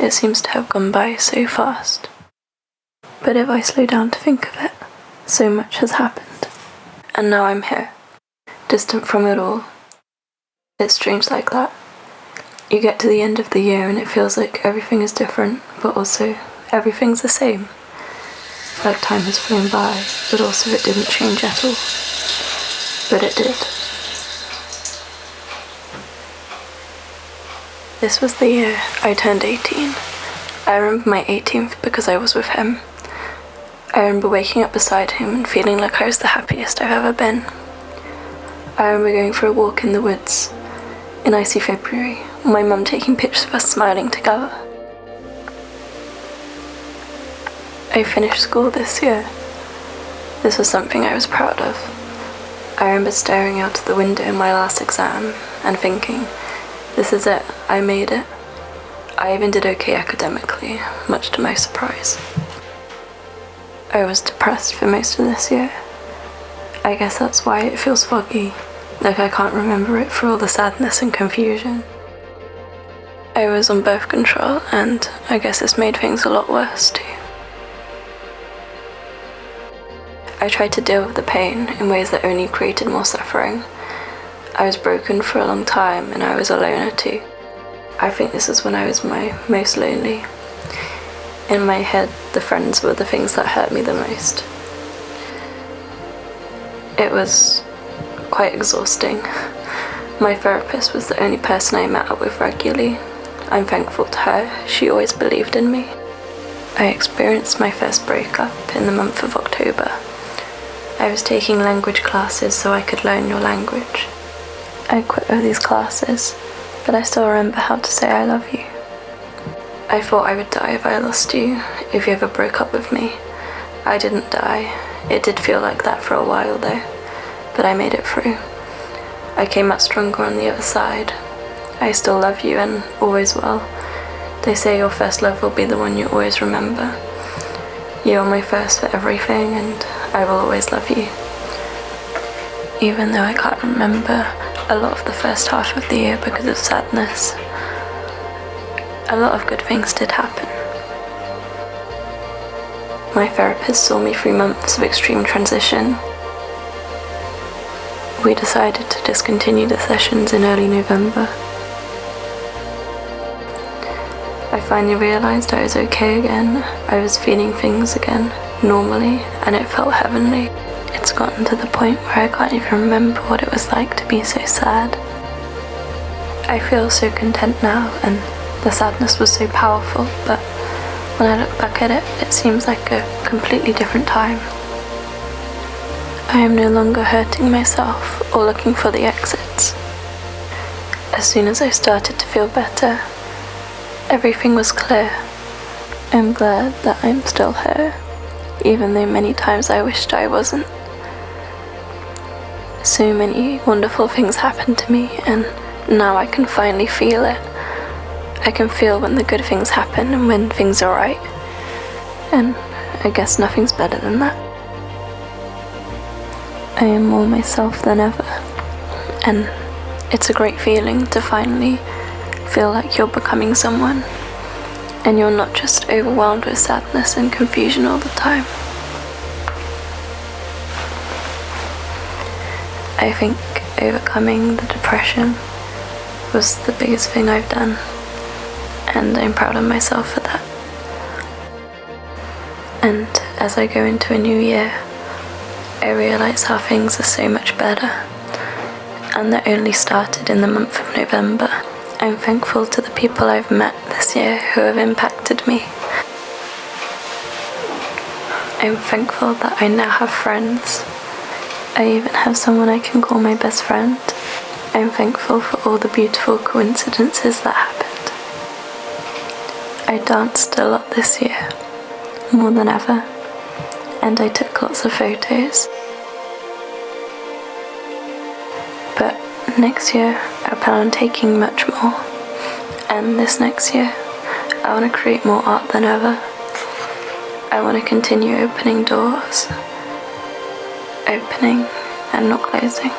it seems to have gone by so fast. But if I slow down to think of it, so much has happened. And now I'm here, distant from it all. It's strange like that. You get to the end of the year and it feels like everything is different, but also everything's the same. Like time has flown by, but also it didn't change at all. But it did. This was the year I turned 18. I remember my 18th because I was with him. I remember waking up beside him and feeling like I was the happiest I've ever been. I remember going for a walk in the woods in icy February, my mum taking pictures of us smiling together. I finished school this year. This was something I was proud of. I remember staring out of the window in my last exam and thinking, this is it, I made it. I even did okay academically, much to my surprise. I was depressed for most of this year. I guess that's why it feels foggy, like I can't remember it for all the sadness and confusion. I was on birth control, and I guess this made things a lot worse too. I tried to deal with the pain in ways that only created more suffering. I was broken for a long time, and I was a loner too. I think this is when I was my most lonely. In my head, the friends were the things that hurt me the most. It was quite exhausting. My therapist was the only person I met up with regularly. I'm thankful to her, she always believed in me. I experienced my first breakup in the month of October. I was taking language classes so I could learn your language. I quit all these classes, but I still remember how to say I love you. I thought I would die if I lost you, if you ever broke up with me. I didn't die. It did feel like that for a while though, but I made it through. I came out stronger on the other side. I still love you and always will. They say your first love will be the one you always remember. You are my first for everything, and I will always love you. Even though I can't remember a lot of the first half of the year because of sadness, a lot of good things did happen. My therapist saw me through months of extreme transition. We decided to discontinue the sessions in early November. I finally realised I was okay again. I was feeling things again, normally, and it felt heavenly. It's gotten to the point where I can't even remember what it was like to be so sad. I feel so content now, and the sadness was so powerful, but when I look back at it, it seems like a completely different time. I am no longer hurting myself or looking for the exits. As soon as I started to feel better, everything was clear. I'm glad that I'm still here, even though many times I wished I wasn't. So many wonderful things happened to me, and now I can finally feel it. I can feel when the good things happen and when things are right. And I guess nothing's better than that. I am more myself than ever. And it's a great feeling to finally feel like you're becoming someone. And you're not just overwhelmed with sadness and confusion all the time. I think overcoming the depression was the biggest thing I've done, and I'm proud of myself for that. And as I go into a new year, I realise how things are so much better, and that only started in the month of November. I'm thankful to the people I've met this year who have impacted me. I'm thankful that I now have friends. I even have someone I can call my best friend. I'm thankful for all the beautiful coincidences that happened. I danced a lot this year, more than ever, and I took lots of photos. But next year, I plan on taking much more, and this next year, I want to create more art than ever. I want to continue opening doors, opening and not closing.